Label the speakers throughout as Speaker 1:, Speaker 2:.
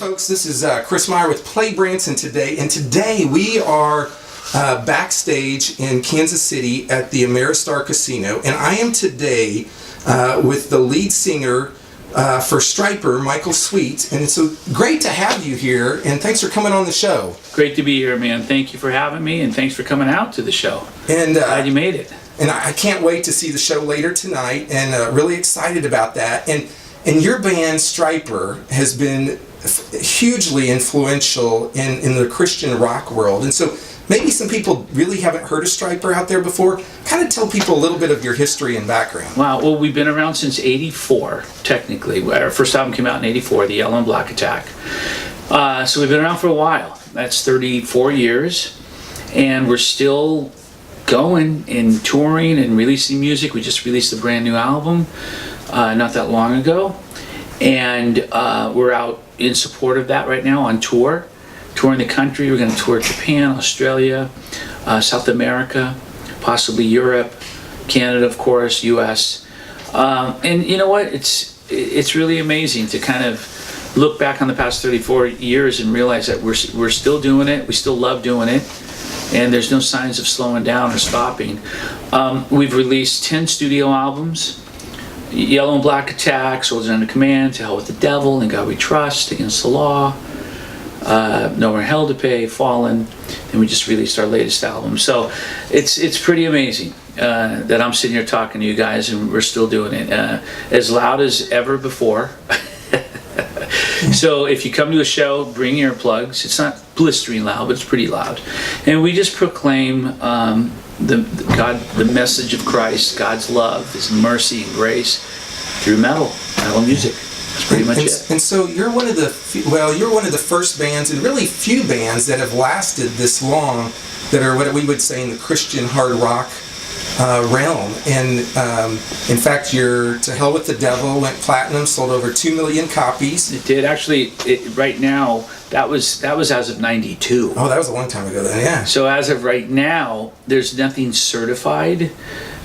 Speaker 1: folks, this is Chris Meyer with Play Branson today, and today we are backstage in Kansas City at the Ameristar Casino, and I am today with the lead singer for Stryper, Michael Sweet, and it's so great to have you here, and thanks for coming on the show.
Speaker 2: Great to be here, man. Thank you for having me, and thanks for coming out to the show.
Speaker 1: And
Speaker 2: glad you made it.
Speaker 1: And I can't wait to see the show later tonight, and really excited about that. And your band, Stryper, has been hugely influential in the Christian rock world. And so maybe some people really haven't heard of Stryper out there before. Kind of tell people a little bit of your history and background.
Speaker 2: Wow, well, we've been around since '84, technically. Our first album came out in '84, The Yellow and Black Attack. So we've been around for a while. That's 34 years. And we're still going and touring and releasing music. We just released a brand new album not that long ago. And we're out in support of that right now on tour. Touring the country. We're going to tour Japan, Australia, South America, possibly Europe, Canada, of course, US. And you know what? It's really amazing to kind of look back on the past 34 years and realize that we're still doing it. We still love doing it. And there's no signs of slowing down or stopping. We've released 10 studio albums. Yellow and Black Attack, Soldiers Under Command, To Hell with the Devil, In God We Trust, Against the Law, No More Hell to Pay, Fallen, and we just released our latest album. So it's pretty amazing that I'm sitting here talking to you guys and we're still doing it as loud as ever before. So if you come to a show, bring earplugs. It's not blistering loud, but it's pretty loud. And we just proclaim the message of Christ, God's love, His mercy and grace through metal music. That's pretty much it.
Speaker 1: And so you're one of the first bands, and really few bands, that have lasted this long, that are what we would say in the Christian hard rock realm. And in fact, your To Hell with the Devil went platinum, sold over 2 million copies.
Speaker 2: It did actually. Right now, that was as of '92.
Speaker 1: Oh, that was a long time ago then. Yeah.
Speaker 2: So as of right now, there's nothing certified,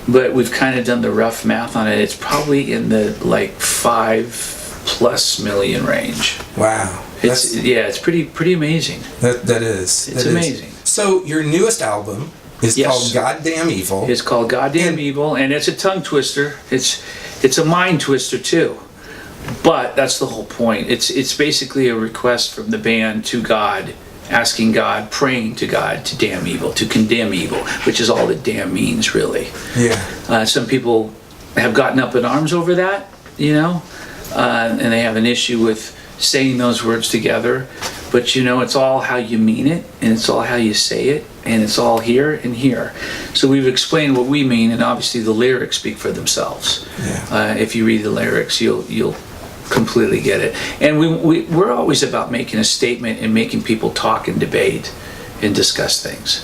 Speaker 2: but we've kind of done the rough math on it. It's probably in the 5+ million range.
Speaker 1: Wow.
Speaker 2: It's pretty amazing.
Speaker 1: That is.
Speaker 2: It's amazing.
Speaker 1: So your newest album is called Goddamn Evil.
Speaker 2: It's called Goddamn Evil, and it's a tongue twister. It's a mind twister too. But that's the whole point. It's basically a request from the band to God, asking God, praying to God to damn evil, to condemn evil, which is all that damn means, really.
Speaker 1: Yeah.
Speaker 2: Some people have gotten up in arms over that, and they have an issue with saying those words together. But it's all how you mean it, and it's all how you say it, and it's all here and here. So we've explained what we mean, and obviously the lyrics speak for themselves.
Speaker 1: Yeah.
Speaker 2: If you read the lyrics, you'll completely get it. And we're always about making a statement and making people talk and debate and discuss things,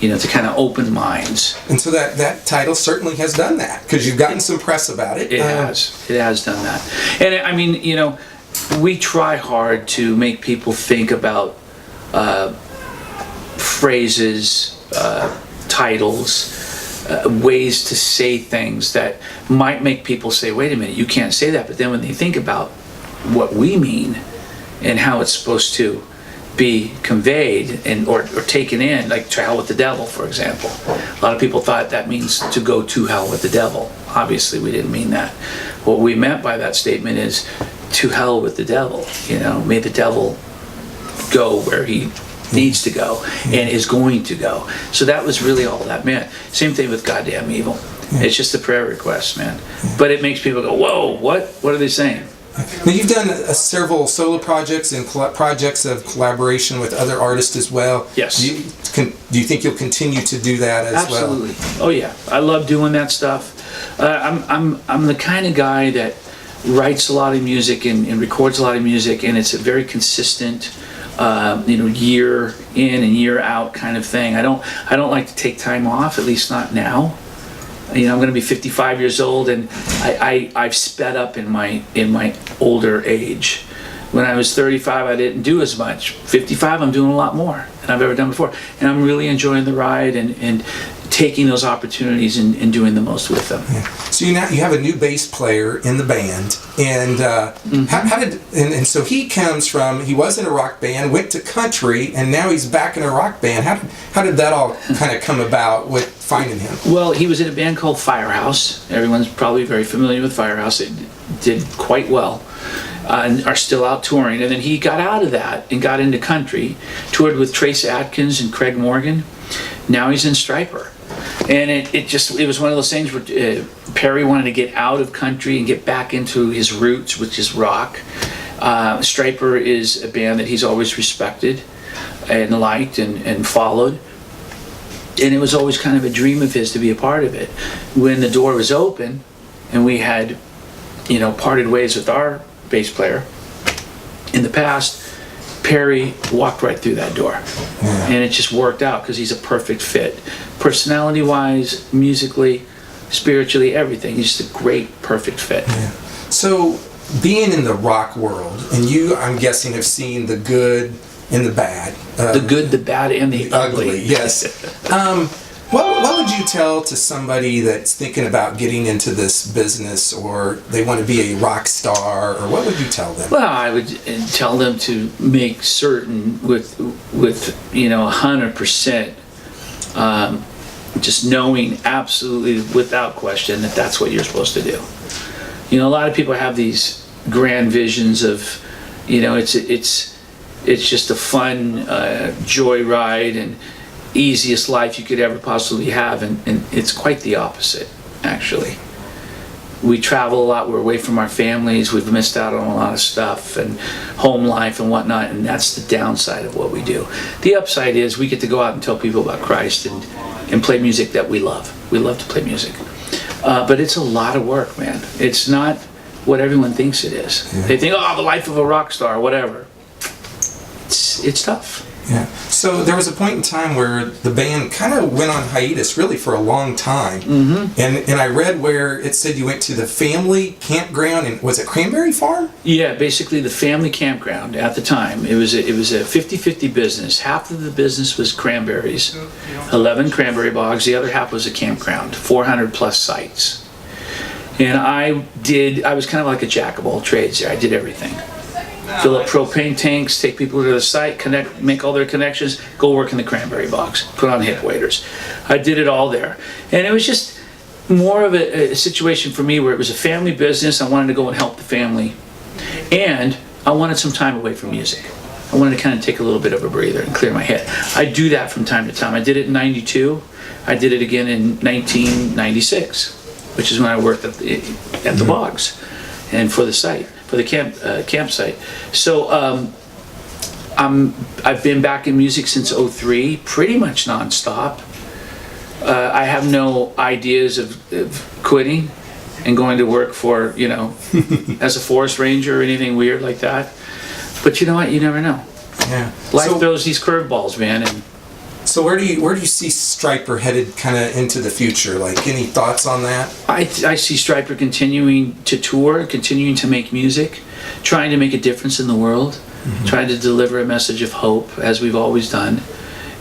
Speaker 2: to kind of open minds.
Speaker 1: And so that title certainly has done that, because you've gotten some press about it.
Speaker 2: It has done that. And I mean, we try hard to make people think about phrases, titles, ways to say things that might make people say, wait a minute, you can't say that. But then when they think about what we mean and how it's supposed to be conveyed or taken in, like To Hell with the Devil, for example. A lot of people thought that means to go to hell with the devil. Obviously, we didn't mean that. What we meant by that statement is to hell with the devil. May the devil go where he needs to go and is going to go. So that was really all that meant. Same thing with Goddamn Evil. It's just a prayer request, man. But it makes people go, whoa, what are they saying?
Speaker 1: Now, you've done several solo projects and projects of collaboration with other artists as well.
Speaker 2: Yes.
Speaker 1: Do you think you'll continue to do that as well?
Speaker 2: Absolutely. Oh yeah, I love doing that stuff. I'm the kind of guy that writes a lot of music and records a lot of music, and it's a very consistent, year in and year out kind of thing. I don't like to take time off, at least not now. I'm going to be 55 years old, and I've sped up in my older age. When I was 35, I didn't do as much. 55, I'm doing a lot more than I've ever done before, and I'm really enjoying the ride and
Speaker 1: taking those opportunities and doing the most with them. Yeah. So you have a new bass player in the band, and so he comes from, he was in a rock band, went to country, and now he's back in a rock band. How did that all kind of come about with finding him?
Speaker 2: Well, he was in a band called Firehouse. Everyone's probably very familiar with Firehouse. It did quite well. And are still out touring. And then he got out of that and got into country, toured with Trace Atkins and Craig Morgan. Now he's in Stryper. And it was one of those things where Perry wanted to get out of country and get back into his roots, which is rock. Stryper is a band that he's always respected and liked and followed. And it was always kind of a dream of his to be a part of it. When the door was open and we had, parted ways with our bass player in the past, Perry walked right through that door. Yeah. And it just worked out because he's a perfect fit. Personality wise, musically, spiritually, everything. He's just a great, perfect fit.
Speaker 1: Yeah. So being in the rock world, and you, I'm guessing, have seen the good and the bad.
Speaker 2: The good, the bad, and the ugly.
Speaker 1: Yes. What would you tell to somebody that's thinking about getting into this business, or they want to be a rock star, or what would you tell them?
Speaker 2: Well, I would tell them to make certain with 100%, just knowing absolutely without question that that's what you're supposed to do. A lot of people have these grand visions of, it's just a fun joyride and easiest life you could ever possibly have, and it's quite the opposite, actually. We travel a lot, we're away from our families, we've missed out on a lot of stuff and home life and whatnot, and that's the downside of what we do. The upside is we get to go out and tell people about Christ and play music that we love. We love to play music. But it's a lot of work, man. It's not what everyone thinks it is. Yeah. They think, the life of a rock star, whatever. It's tough.
Speaker 1: Yeah. So there was a point in time where the band kind of went on hiatus really for a long time. Mm-hmm. And I read where it said you went to the family campground, and was it Cranberry Farm?
Speaker 2: Yeah, basically the family campground at the time. It was a 50-50 business. Half of the business was cranberries, 11 cranberry bogs. The other half was a campground, 400 plus sites. And I was kind of like a jack of all trades there. I did everything. Fill up propane tanks, take people to the site, connect, make all their connections, go work in the cranberry box, put on hip waders. I did it all there. And it was just more of a situation for me where it was a family business. I wanted to go and help the family. And I wanted some time away from music. I wanted to kind of take a little bit of a breather and clear my head. I do that from time to time. I did it in 92. I did it again in 1996, which is when I worked at the bogs and for the site. For the campsite. So I've been back in music since '03, pretty much nonstop. I have no ideas of quitting and going to work for, as a forest ranger or anything weird like that. But you know what? You never know.
Speaker 1: Yeah.
Speaker 2: Life throws these curveballs, man. And
Speaker 1: so where do you see Stryper headed kind of into the future? Like, any thoughts on that?
Speaker 2: I see Stryper continuing to tour, continuing to make music, trying to make a difference in the world, mm-hmm. trying to deliver a message of hope, as we've always done,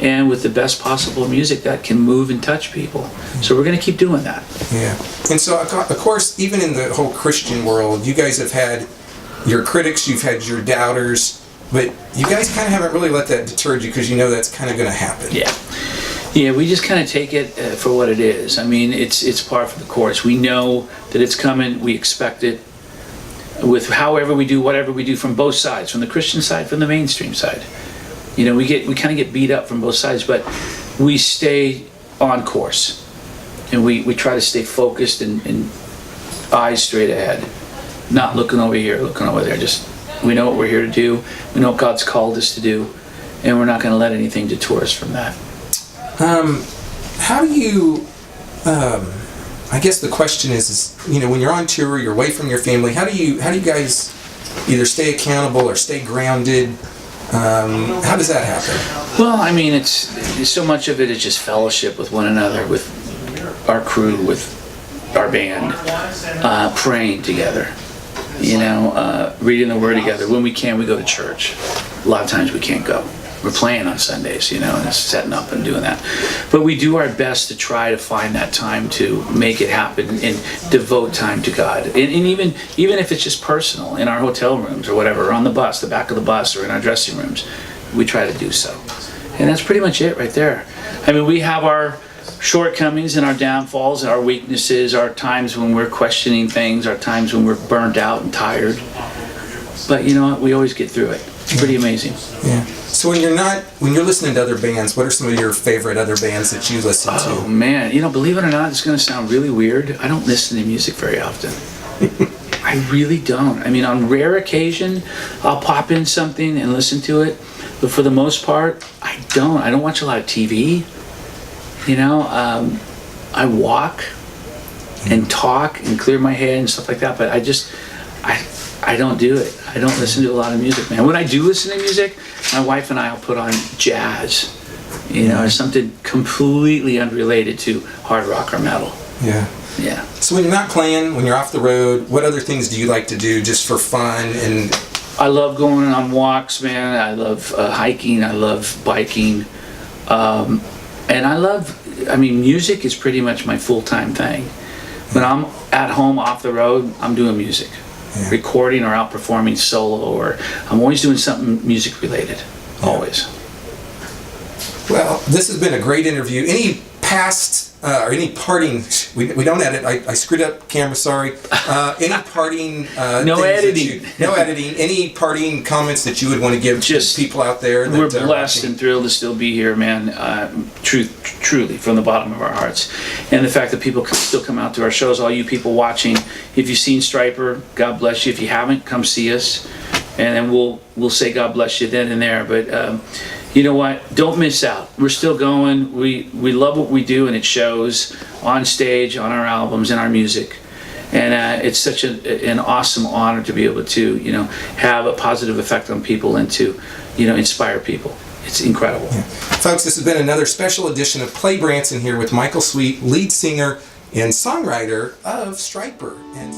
Speaker 2: and with the best possible music that can move and touch people. Mm-hmm. So we're going to keep doing that.
Speaker 1: Yeah. And so, of course, even in the whole Christian world, you guys have had your critics, you've had your doubters, but you guys kind of haven't really let that deter you because you know that's kind of going to happen.
Speaker 2: Yeah, we just kind of take it for what it is. I mean, it's par for the course. We know that it's coming. We expect it. With however we do, whatever we do, from both sides, from the Christian side, from the mainstream side. We kind of get beat up from both sides, but we stay on course, and we try to stay focused and eyes straight ahead, not looking over here, looking over there. Just we know what we're here to do. We know what God's called us to do, and we're not going to let anything detour us from that.
Speaker 1: How do you? I guess the question is, when you're on tour, you're away from your family. How do you guys either stay accountable or stay grounded? How does that happen?
Speaker 2: Well, I mean, it's so much of it is just fellowship with one another, with our crew, with our band, praying together. Reading the Word together. When we can, we go to church. A lot of times we can't go. we're playing on Sundays, you know, and setting up and doing that. But we do our best to try to find that time to make it happen and devote time to God. And even if it's just personal, in our hotel rooms or whatever, or on the bus, the back of the bus, or in our dressing rooms, we try to do so. And that's pretty much it right there. I mean, we have our shortcomings and our downfalls, our weaknesses, our times when we're questioning things, our times when we're burnt out and tired. But you know what? We always get through it. It's pretty amazing.
Speaker 1: Yeah. So when you're listening to other bands, what are some of your favorite other bands that you listen to?
Speaker 2: Oh man, you know, believe it or not, it's going to sound really weird. I don't listen to music very often. I really don't. I mean, on rare occasion, I'll pop in something and listen to it. But for the most part, I don't. I don't watch a lot of TV. You know, I walk and talk and clear my head and stuff like that. But I don't do it. I don't listen to a lot of music, man. When I do listen to music, my wife and I will put on jazz, you know, or something completely unrelated to hard rock or metal.
Speaker 1: Yeah.
Speaker 2: Yeah.
Speaker 1: So when you're not playing, when you're off the road, what other things do you like to do just for fun? And
Speaker 2: I love going on walks, man. I love hiking. I love biking. And I mean, music is pretty much my full-time thing. When I'm at home off the road, I'm doing music. Yeah. Recording or out performing solo, or I'm always doing something music related. Always.
Speaker 1: Well, this has been a great interview. Any past or any parting, we don't edit, I screwed up camera, sorry. Any parting
Speaker 2: no editing.
Speaker 1: No editing. Any parting comments that you would want to give to people out there? That,
Speaker 2: we're blessed and thrilled to still be here, man. Truly, from the bottom of our hearts. And the fact that people can still come out to our shows, all you people watching, if you've seen Stryper, God bless you. If you haven't, come see us. And then we'll say God bless you then and there. But you know what? Don't miss out. We're still going. We love what we do, and it shows on stage, on our albums, in our music. And it's such an awesome honor to be able to, you know, have a positive effect on people and to, you know, inspire people. It's incredible.
Speaker 1: Yeah. Folks, this has been another special edition of Play Branson here with Michael Sweet, lead singer and songwriter of Stryper. And